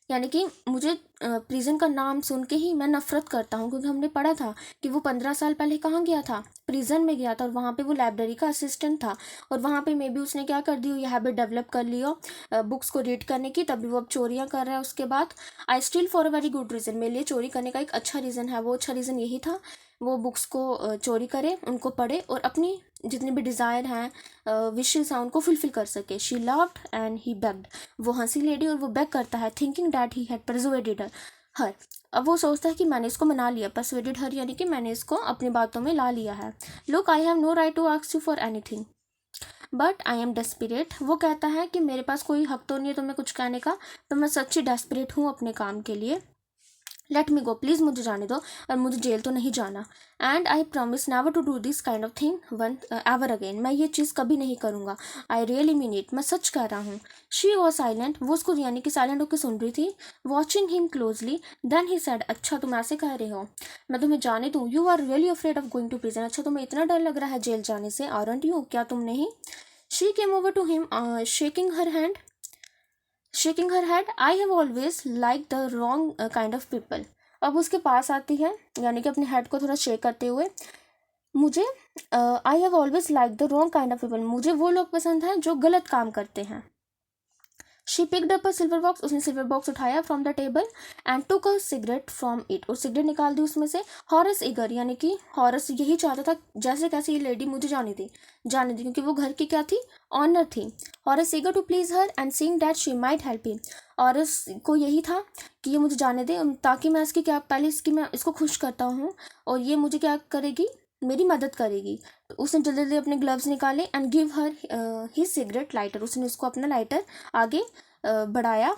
यानी कि मुझे प्रिजन का नाम सुन के ही मैं नफरत करता हूँ, क्योंकि हमने पढ़ा था कि वो 15 साल पहले कहाँ गया था, प्रिजन में गया था, और वहाँ पे वो लाइब्रेरी का असिस्टेंट था, और वहाँ पे मे बी उसने क्या कर दी हो, ये हैबिट डेवलप कर ली हो बुक्स को रीड करने की, तभी वो अब चोरियाँ कर रहा है। उसके बाद I still for a very good reason, मेरे लिए चोरी करने का एक अच्छा रीज़न है, वो अच्छा रीज़न यही था, वो बुक्स को चोरी करे, उनको पढ़े और अपनी जितनी भी डिज़ायर हैं विशेज़ हैं उनको फुलफिल कर सके। She loved and he begged, वो हंसी लेडी और वो बेग करता है, thinking that he had persuaded her, अब वो सोचता है कि मैंने इसको मना लिया, परसुएडेड हर यानी कि मैंने इसको अपनी बातों में ला लिया है। Look I have no right to ask you for anything but I am desperate, वो कहता है कि मेरे पास कोई हक तो नहीं है तुम्हें कुछ कहने का, तो मैं सच्ची डेस्परेट हूँ अपने काम के लिए। लेट मी गो, प्लीज़ मुझे जाने दो, और मुझे जेल तो नहीं जाना। And I promise never to do this kind of thing one ever again, मैं ये चीज़ कभी नहीं करूँगा। आई रियली मीन इट, मैं सच कह रहा हूँ। शी वॉज साइलेंट, वो उसको यानी कि साइलेंट होकर सुन रही थी, watching him closely. Then he said, अच्छा तुम ऐसे कह रहे हो, मैं तुम्हें जाने दूँ, you are really afraid of going to prison, अच्छा तुम्हें इतना डर लग रहा है जेल जाने से, आरंट यू, क्या तुम नहीं। She came over to him shaking her hand, I have always like the wrong kind of people. अब उसके पास आती है, यानी कि अपने हेड को थोड़ा शेक करते हुए, मुझे आई have always like the wrong kind of people, मुझे वो लोग पसंद हैं जो गलत काम करते हैं। She picked up a silver box, उसने सिल्वर बॉक्स उठाया from the table and took a cigarette from it, और सिगरेट निकाल दी उसमें से। हॉरस ईगर, यानी कि हॉरस यही चाहता था जैसे कैसे ये लेडी मुझे जाने दी, क्योंकि वो घर की क्या थी, ऑनर थी। Horace eager to please her and seeing that she might help him, Horace को यही था कि ये मुझे जाने दे ताकि मैं इसकी क्या, पहले इसकी मैं इसको खुश करता हूँ और ये मुझे क्या करेगी, मेरी मदद करेगी। तो उसने जल्दी जल्दी अपने ग्लव्स निकाले and give her he cigarette lighter, उसने उसको अपना लाइटर आगे बढ़ाया।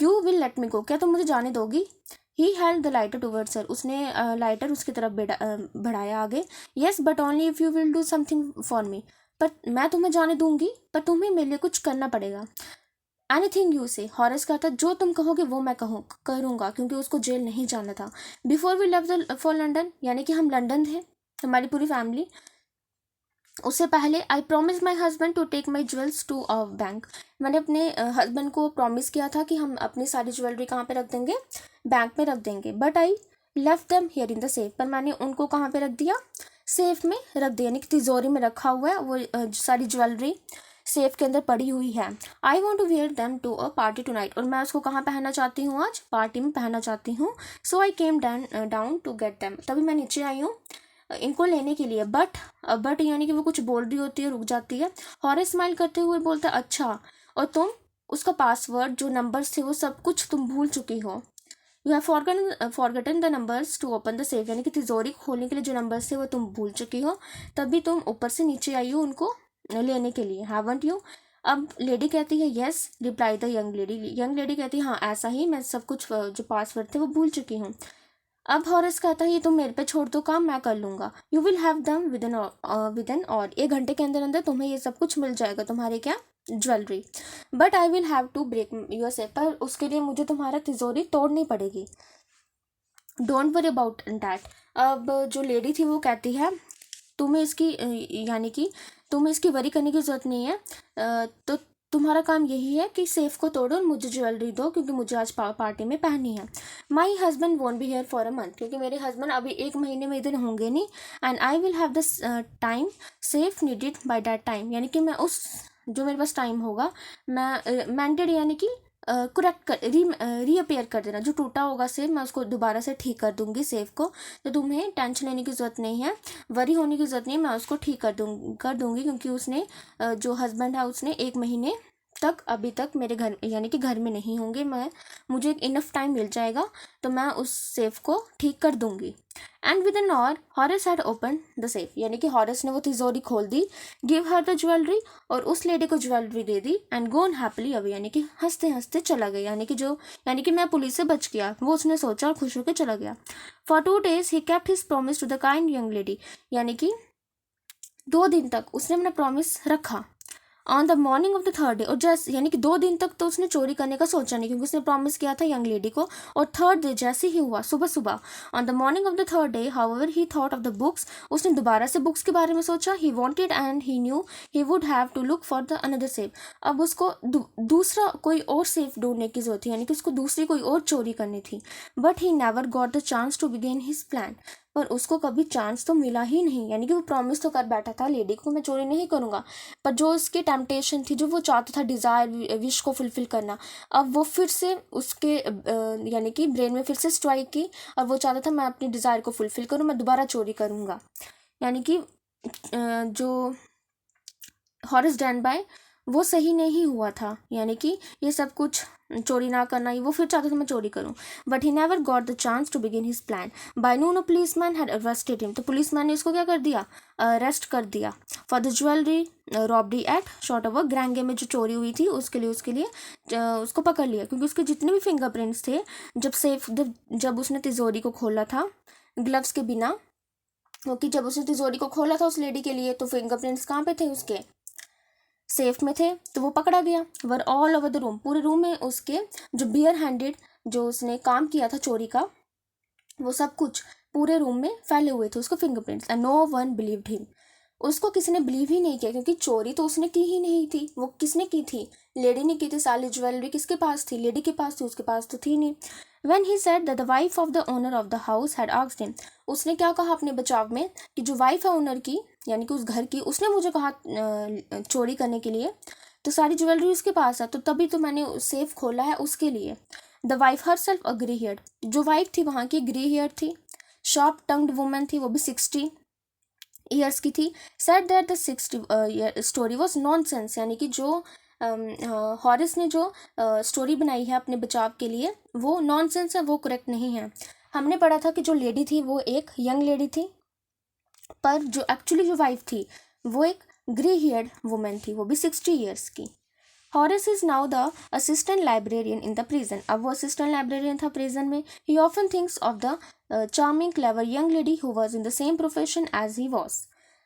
यू विल लेट मी गो, क्या तुम मुझे जाने दोगी। He held the lighter towards her, उसने लाइटर उसकी तरफ बढ़ाया आगे। Yes but only if you will do something for me, पर मैं तुम्हें जाने दूंगी पर तुम्हें मेरे लिए कुछ करना पड़ेगा। एनीथिंग यू से, हॉरस कहता जो तुम कहोगे वो मैं करूँगा, क्योंकि उसको जेल नहीं जाना था। Before we left for London, यानी कि हम लंदन थे हमारी पूरी फैमिली, उससे पहले I promise my husband to take my jewels to a bank, मैंने अपने हस्बैंड को प्रॉमिस किया था कि हम अपनी सारी ज्वेलरी कहाँ पे रख देंगे, बैंक में रख देंगे। But I left them here in the safe, पर मैंने उनको कहाँ पे रख दिया, सेफ में रख दिया, यानी कि तिजोरी में रखा हुआ है वो सारी ज्वेलरी सेफ के अंदर पड़ी हुई है। I want to wear them to a party tonight, और मैं उसको कहाँ पहनना चाहती हूँ, आज पार्टी में पहनना चाहती हूँ। So I came down to get them, तभी मैं नीचे आई हूँ इनको लेने के लिए। बट यानी कि वो कुछ बोल रही होती है, रुक जाती है। हॉरस स्माइल करते हुए बोलता है अच्छा, और तुम उसका पासवर्ड जो नंबर्स थे वो सब कुछ तुम भूल चुकी हो। You have forgotten the numbers to open the safe, यानी कि तिजोरी खोलने के लिए जो नंबर्स थे वो तुम भूल चुकी हो, तभी तुम ऊपर से नीचे आई हो उनको लेने के लिए, हैवंट यू। अब लेडी कहती है yes, reply the young lady कहती है हाँ ऐसा ही, मैं सब कुछ जो पासवर्ड थे वो भूल चुकी हूँ। अब हॉरस कहता है ये तुम मेरे पे छोड़ दो काम, मैं कर लूंगा। यू विल हैव दम विद एन और 1 घंटे के अंदर अंदर तुम्हें ये सब कुछ मिल जाएगा, तुम्हारे क्या jewellery. But I will have to break your safe, पर उसके लिए मुझे तुम्हारा तिजोरी तोड़नी पड़ेगी। Don't worry about that. अब जो लेडी थी वो कहती है तुम्हें इसकी यानी कि तुम्हें इसकी वरी करने की ज़रूरत नहीं है, तो तुम्हारा काम यही है कि सेफ को तोड़ो और मुझे ज्वेलरी दो, क्योंकि मुझे आज पार्टी में पहननी है। My husband want be here for a month, क्योंकि मेरे हस्बैंड अभी 1 महीने में इधर होंगे नहीं। And I will have this time safe needed by that time, यानी कि मैं उस जो मेरे पास टाइम होगा मैं मेंटेड यानी कि करेक्ट कर रीअपेयर कर देना, जो टूटा होगा सेफ मैं उसको दोबारा से ठीक कर दूंगी सेफ को। तो तुम्हें टेंशन लेने की ज़रूरत नहीं है, वरी होने की ज़रूरत नहीं है, मैं उसको ठीक कर दूंगी, क्योंकि उसने जो हस्बैंड है उसने 1 महीने तक अभी तक मेरे घर यानी कि घर में नहीं होंगे, मुझे एक इनफ टाइम मिल जाएगा तो मैं उस सेफ को ठीक कर दूंगी। And with an hour Horace had open the safe, यानी कि हॉरस ने वो तिजोरी खोल दी। गिव हर द ज्वेलरी, और उस लेडी को ज्वेलरी दे दी। एंड गोन हैप्पीली अवे, यानी कि हंसते हंसते चला गया, यानी कि मैं पुलिस से बच गया, वो उसने सोचा और खुश होकर चला गया। For 2 days he kept his promise to the kind young lady, यानी कि 2 दिन तक उसने अपना प्रॉमिस रखा। On the morning of the 3rd day, और जैसे यानी कि 2 दिन तक तो उसने चोरी करने का सोचा नहीं, क्योंकि उसने प्रॉमिस किया था यंग लेडी को। और 3rd डे जैसे ही हुआ सुबह सुबह, on the morning of the 3rd day however he thought of the books, उसने दोबारा से बुक्स के बारे में सोचा। He wanted and he knew he would have to look for the another safe, अब उसको दूसरा कोई और सेफ ढूंढने की जरूरत थी, यानी कि उसको दूसरी कोई और चोरी करनी थी। But he never got the chance to begin his plan, पर उसको कभी चांस तो मिला ही नहीं, यानी कि वो प्रॉमिस तो कर बैठा था लेडी को मैं चोरी नहीं करूँगा, पर जो उसकी टेम्पटेशन थी, जो वो चाहता था डिज़ायर विश को फुलफिल करना, अब वो फिर से उसके यानी कि ब्रेन में फिर से स्ट्राइक की, और वो चाहता था मैं अपनी डिज़ायर को फुलफिल करूँ, मैं दोबारा चोरी करूँगा। यानी कि जो हॉरस डैन बाय वो सही नहीं हुआ था, यानी कि ये सब कुछ चोरी ना करना, वो फिर चाहता था मैं चोरी करूं। But he never got the chance to begin his plan. By noon a policeman had arrested him, तो पुलिसमैन ने इसको क्या कर दिया, अरेस्ट कर दिया। For the jewellery robbery at short of Grange में जो चोरी हुई थी उसके लिए उसको पकड़ लिया, क्योंकि उसके जितने भी फिंगरप्रिंट्स थे जब उसने तिजोरी को खोला था ग्लव्स के बिना, क्योंकि जब उसने तिजोरी को खोला था उस लेडी के लिए तो फिंगरप्रिंट्स कहाँ पे थे, उसके सेफ में थे, तो वो पकड़ा गया। Were all over the room, पूरे रूम में उसके जो बियर हैंडेड जो उसने काम किया था चोरी का, वो सब कुछ पूरे रूम में फैले हुए थे उसको fingerprints. And no one believed him, उसको किसी ने बिलीव ही नहीं किया, क्योंकि चोरी तो उसने की ही नहीं थी। वो किसने की थी? लेडी ने की थी। सारी ज्वेलरी किसके पास थी? लेडी के पास थी, उसके पास तो थी नहीं। When he said that the wife of the owner of the house had asked him, उसने क्या कहा अपने बचाव में कि जो वाइफ है ओनर की, यानी कि उस घर की, उसने मुझे कहा चोरी करने के लिए, तो सारी ज्वेलरी उसके पास है, तो तभी तो मैंने सेफ खोला है उसके लिए। The wife her self a grey heard, जो वाइफ थी वहाँ की ग्रे हेयर थी, शार्प टंग्ड वुमन थी, वो भी 60 ईयर्स की थी। Said that the 60 story was nonsense, यानी कि जो हॉरिस ने जो स्टोरी बनाई है अपने बचाव के लिए वो नॉनसेंस है, वो करेक्ट नहीं है। हमने पढ़ा था कि जो लेडी थी वो एक यंग लेडी थी, पर जो एक्चुअली जो वाइफ थी वो एक ग्रे हेयर्ड वुमेन थी, वो भी 60 ईयर्स की। Harris is now the assistant librarian in the prison, अब वो असिस्टेंट लाइब्रेरियन था प्रिजन में। He often thinks of the charming clever young lady who was in the same profession as he was,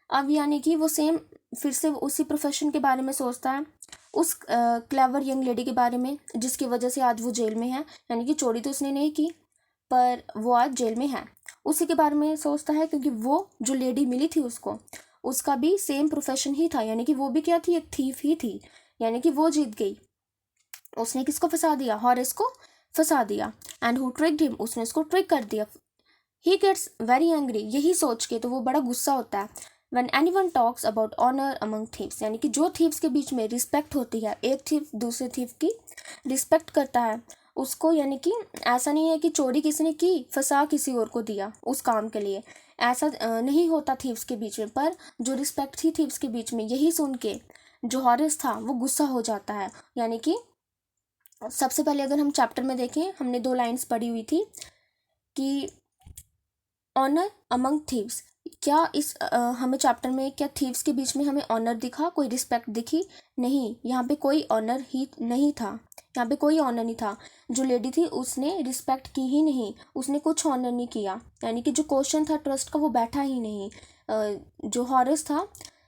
अब यानी कि वो same फिर से उसी प्रोफेशन के बारे में सोचता है, उस क्लेवर यंग लेडी के बारे में जिसकी वजह से आज वो जेल में है, यानी कि चोरी तो उसने नहीं की पर वो आज जेल में है, उसी के बारे में सोचता है, क्योंकि वो जो लेडी मिली थी उसको, उसका भी सेम प्रोफेशन ही था, यानी कि वो भी क्या थी? एक थीफ ही थी, यानी कि वो जीत गई। उसने किसको फंसा दिया? हॉरिस को फंसा दिया। एंड हु ट्रिक्ड हिम, उसने उसको ट्रिक कर दिया। ही गेट्स वेरी एंग्री, यही सोच के तो वो बड़ा गुस्सा होता है। When anyone talks about honor among thieves, यानी कि जो थीव्स के बीच में रिस्पेक्ट होती है, एक थीव दूसरे थीव की रिस्पेक्ट करता है उसको, यानी कि ऐसा नहीं है कि चोरी किसी ने की फंसा किसी और को दिया उस काम के लिए, ऐसा नहीं होता थीव्स के बीच में, पर जो रिस्पेक्ट थी थीव्स के बीच में, यही सुन के जो हॉरिस था वो गुस्सा हो जाता है। यानी कि सबसे पहले अगर हम चैप्टर में देखें, हमने 2 लाइन्स पढ़ी हुई थी कि ऑनर अमंग थीव्स, क्या इस हमें चैप्टर में क्या थीव्स के बीच में हमें ऑनर दिखा, कोई रिस्पेक्ट दिखी? नहीं, यहाँ पे कोई ऑनर ही नहीं था, यहाँ पे कोई ऑनर नहीं था। जो लेडी थी उसने रिस्पेक्ट की ही नहीं, उसने कुछ ऑनर नहीं किया, यानी कि जो क्वेश्चन था ट्रस्ट का वो बैठा ही नहीं। जो हॉरिस था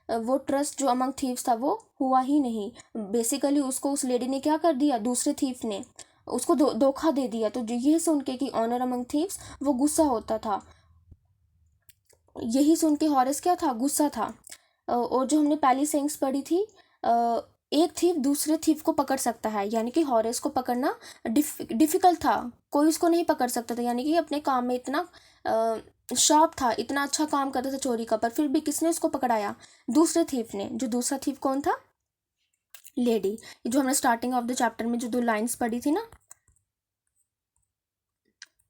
वो ट्रस्ट जो अमंग थीव्स था वो हुआ ही नहीं। बेसिकली उसको उस लेडी ने क्या कर दिया, दूसरे थीफ ने उसको धोखा दे दिया। तो ये सुन के कि ऑनर अमंग थीव्स, वो गुस्सा होता था, यही सुन के हॉरिस क्या था? गुस्सा था। और जो हमने पहली सेंस पढ़ी थी, एक थीफ दूसरे थीफ को पकड़ सकता है, यानी कि हॉरिस को पकड़ना डिफिकल्ट था, कोई उसको नहीं पकड़ सकता था, यानी कि अपने काम में इतना शार्प था, इतना अच्छा काम करता था चोरी का, पर फिर भी किसने उसको पकड़ाया? दूसरे थीफ ने। जो दूसरा थीफ कौन था? लेडी। जो हमने स्टार्टिंग ऑफ द चैप्टर में जो 2 लाइन्स पढ़ी थी ना,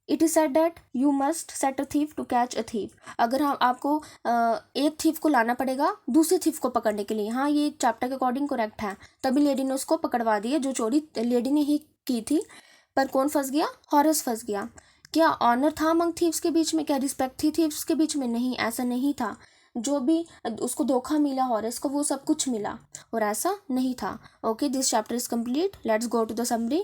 it is said that you must set a thief to catch a thief, अगर हम आपको एक थीफ को लाना पड़ेगा दूसरे थीफ को पकड़ने के लिए। हाँ, ये चैप्टर के अकॉर्डिंग करेक्ट है, तभी लेडी ने उसको पकड़वा दिया, जो चोरी लेडी ने ही की थी, पर कौन फंस गया? हॉरिस फंस गया। क्या ऑनर था अमंग थीव्स के बीच में? क्या रिस्पेक्ट थी थीव्स के बीच में? नहीं, ऐसा नहीं था। जो भी उसको धोखा मिला हॉरिस को, वो सब कुछ मिला, और ऐसा नहीं था। Okay, this chapter is complete, let's go to the summary.